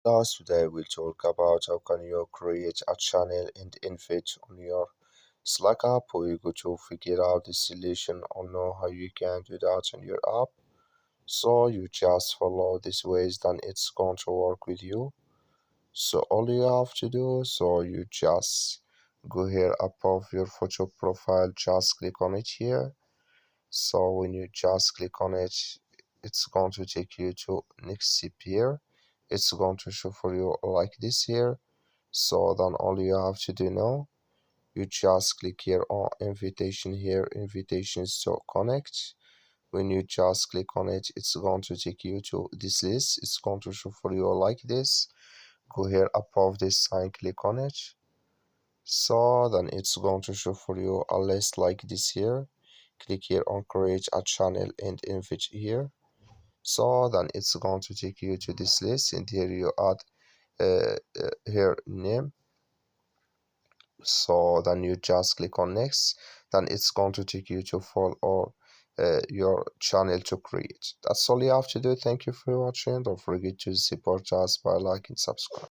Today we'll talk about how can you create a channel and invite on your Slack app. We're going to figure out the solution or know how you can do that on your app. So you just follow these ways, then it's going to work with you. So all you have to do, so you just go here above your photo profile, just click on it here. So when you just click on it, it's going to take you to next step here. It's going to show for you like this here. So then all you have to do now, you just click here on invitation here, invitations to connect. When you just click on it, it's going to take you to this list. It's going to show for you like this. Go here above this sign, click on it. So then it's going to show for you a list like this here. Click here on create a channel and invite here. So then it's going to take you to this list, and here you add here name. So then you just click on next, then it's going to take you to follow your channel to create. That's all you have to do. Thank you for watching. Don't forget to support us by liking, subscribe.